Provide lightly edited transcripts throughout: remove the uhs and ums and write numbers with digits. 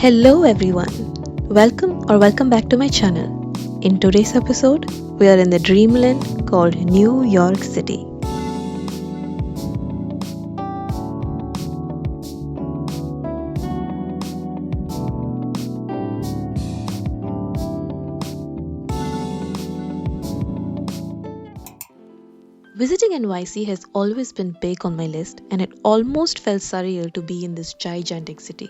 Hello everyone. Welcome back to my channel. In today's episode, we are in the dreamland called New York City. Visiting NYC has always been big on my list, and it almost felt surreal to be in this gigantic city.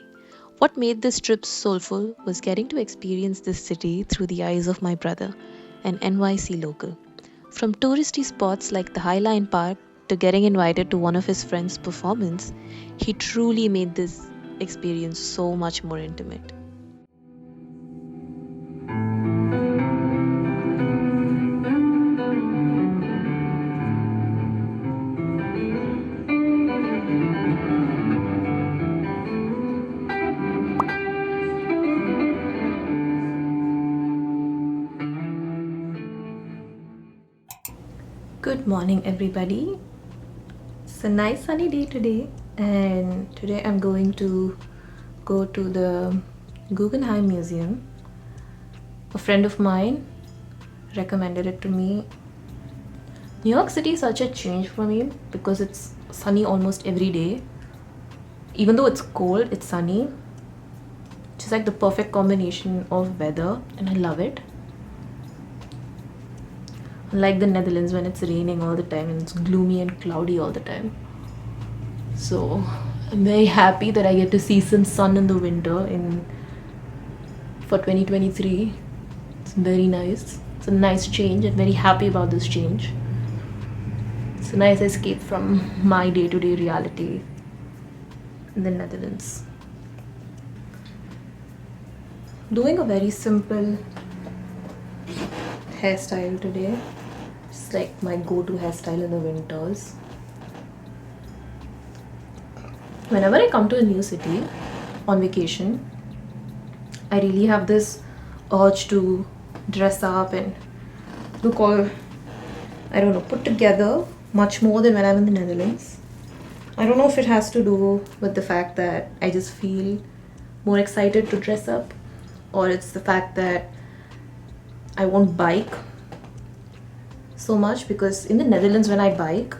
What made this trip soulful was getting to experience this city through the eyes of my brother, an NYC local. From touristy spots like the High Line Park to getting invited to one of his friends' performance, he truly made this experience so much more intimate. Good morning, everybody. It's a nice sunny day today, and today I'm going to go to the Guggenheim Museum. A friend of mine recommended it to me. New York City is such a change for me because it's sunny almost every day. Even though it's cold, it's sunny. It's just like the perfect combination of weather, and I love it. Unlike the Netherlands when it's raining all the time and it's gloomy and cloudy all the time. So I'm very happy that I get to see some sun in the winter for 2023. It's very nice. It's a nice change. I'm very happy about this change. It's a nice escape from my day-to-day reality in the Netherlands. Doing a very simple hairstyle today. It's like my go-to hairstyle in the winters. Whenever I come to a new city on vacation, I really have this urge to dress up and look all, put together much more than when I'm in the Netherlands. I don't know if it has to do with the fact that I just feel more excited to dress up, or it's the fact that I won't bike so much, because in the Netherlands when I bike,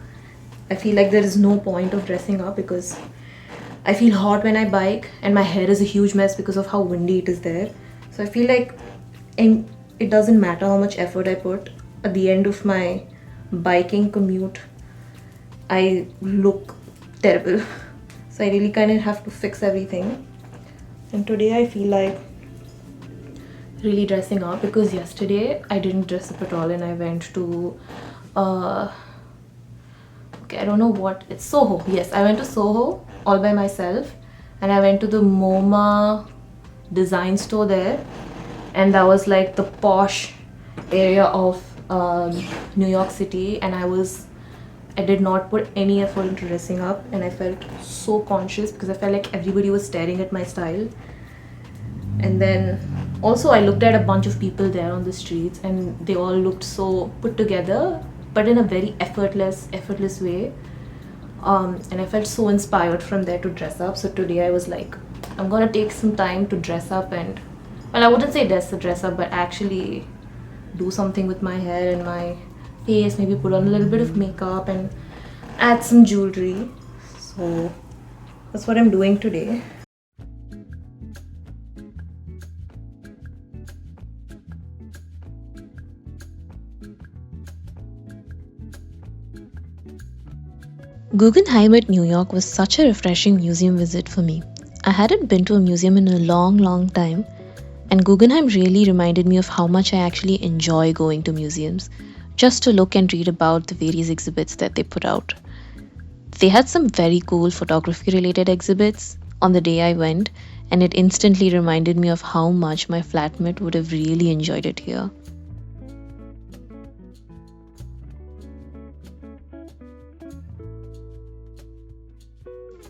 I feel like there is no point of dressing up because I feel hot when I bike and my hair is a huge mess because of how windy it is there. So I feel like it doesn't matter how much effort I put. At the end of my biking commute, I look terrible. So I really kind of have to fix everything. And today I feel like really dressing up because yesterday I didn't dress up at all and I went to I don't know what it's Soho. Yes, I went to Soho all by myself, and I went to the MoMA design store there, and that was like the posh area of New York City, and I did not put any effort into dressing up, and I felt so conscious because I felt like everybody was staring at my style. And then also I looked at a bunch of people there on the streets, and they all looked so put together, but in a very effortless way. And I felt so inspired from there to dress up. So today I was like, I'm gonna take some time to dress up, and well, I wouldn't say dress up, but actually do something with my hair and my face, maybe put on a little bit of makeup and add some jewelry. So that's what I'm doing today. Guggenheim at New York was such a refreshing museum visit for me. I hadn't been to a museum in a long time, and Guggenheim really reminded me of how much I actually enjoy going to museums, just to look and read about the various exhibits that they put out. They had some very cool photography related exhibits on the day I went, and it instantly reminded me of how much my flatmate would have really enjoyed it here.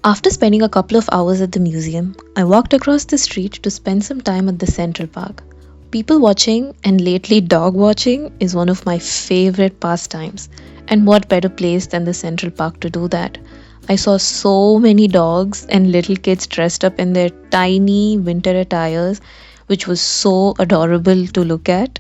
After spending a couple of hours at the museum, I walked across the street to spend some time at the Central Park. People watching, and lately dog watching, is one of my favorite pastimes, and what better place than the Central Park to do that? I saw so many dogs and little kids dressed up in their tiny winter attires, which was so adorable to look at.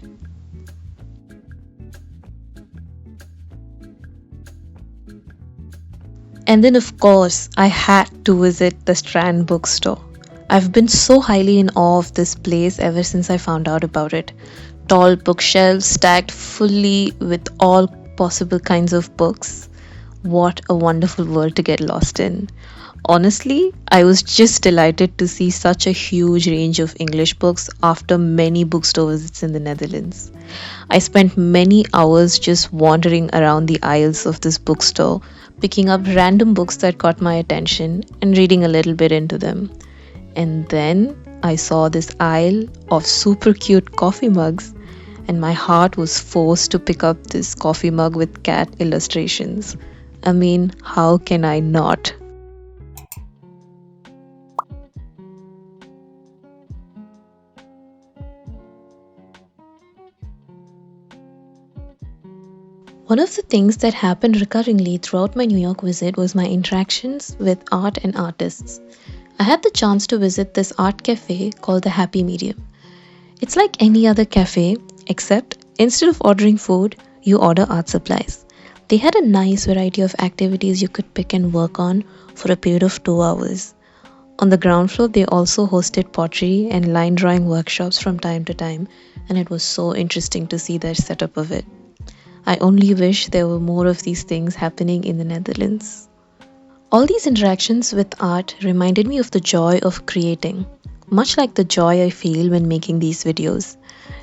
And then, of course, I had to visit the Strand bookstore. I've been so highly in awe of this place ever since I found out about it. Tall bookshelves stacked fully with all possible kinds of books. What a wonderful world to get lost in. Honestly, I was just delighted to see such a huge range of English books after many bookstore visits in the Netherlands. I spent many hours just wandering around the aisles of this bookstore, picking up random books that caught my attention and reading a little bit into them. And then I saw this aisle of super cute coffee mugs, and my heart was forced to pick up this coffee mug with cat illustrations. I mean, how can I not? One of the things that happened recurringly throughout my New York visit was my interactions with art and artists. I had the chance to visit this art cafe called the Happy Medium. It's like any other cafe, except instead of ordering food, you order art supplies. They had a nice variety of activities you could pick and work on for a period of 2 hours. On the ground floor, they also hosted pottery and line drawing workshops from time to time, and it was so interesting to see their setup of it. I only wish there were more of these things happening in the Netherlands. All these interactions with art reminded me of the joy of creating, much like the joy I feel when making these videos.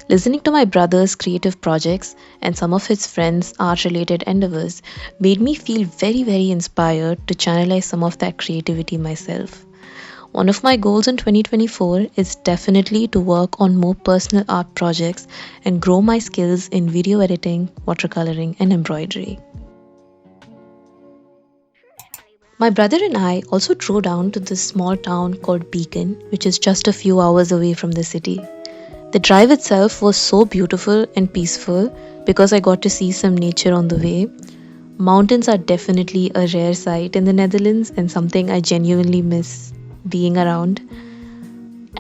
Listening to my brother's creative projects and some of his friends' art related endeavors made me feel very inspired to channelize some of that creativity myself. One of my goals in 2024 is definitely to work on more personal art projects and grow my skills in video editing, watercoloring, and embroidery. My brother and I also drove down to this small town called Beacon, which is just a few hours away from the city. The drive itself was so beautiful and peaceful because I got to see some nature on the way. Mountains are definitely a rare sight in the Netherlands and something I genuinely miss being around.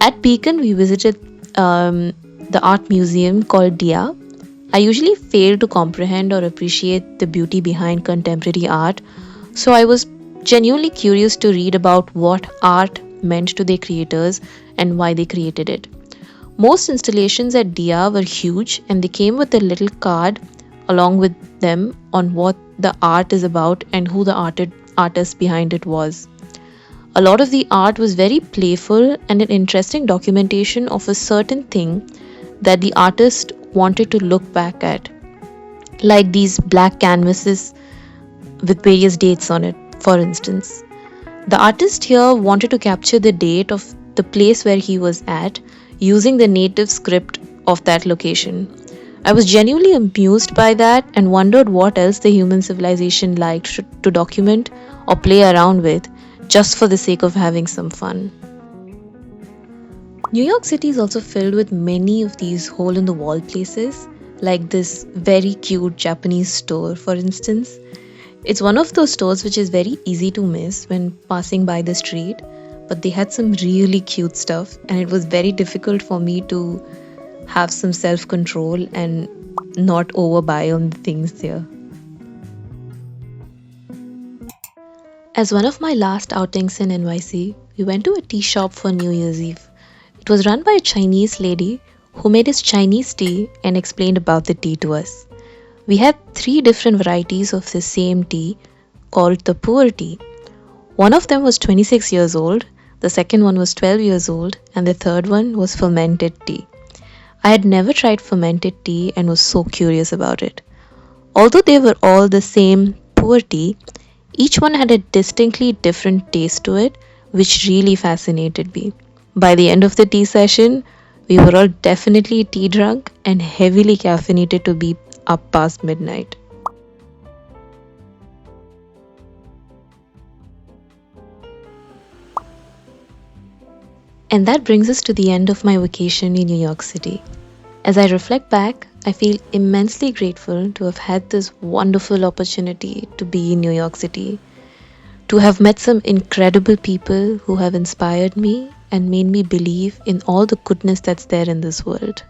At Beacon, we visited the art museum called Dia. I usually fail to comprehend or appreciate the beauty behind contemporary art, so I was genuinely curious to read about what art meant to their creators and why they created it. Most installations at Dia were huge and they came with a little card along with them on what the art is about and who the artist behind it was. A lot of the art was very playful and an interesting documentation of a certain thing that the artist wanted to look back at, like these black canvases with various dates on it, for instance. The artist here wanted to capture the date of the place where he was at using the native script of that location. I was genuinely amused by that and wondered what else the human civilization liked to document or play around with just for the sake of having some fun. New York City is also filled with many of these hole in the wall places, like this very cute Japanese store, for instance. It's one of those stores which is very easy to miss when passing by the street, but they had some really cute stuff, and it was very difficult for me to have some self control and not overbuy on the things there. As one of my last outings in NYC, we went to a tea shop for New Year's Eve. It was run by a Chinese lady who made us Chinese tea and explained about the tea to us. We had 3 different varieties of the same tea called the pu'er tea. One of them was 26 years old, the second one was 12 years old, and the third one was fermented tea. I had never tried fermented tea and was so curious about it. Although they were all the same pu'er tea, each one had a distinctly different taste to it, which really fascinated me. By the end of the tea session, we were all definitely tea drunk and heavily caffeinated to be up past midnight. And that brings us to the end of my vacation in New York City. As I reflect back, I feel immensely grateful to have had this wonderful opportunity to be in New York City. to have met some incredible people who have inspired me and made me believe in all the goodness that's there in this world.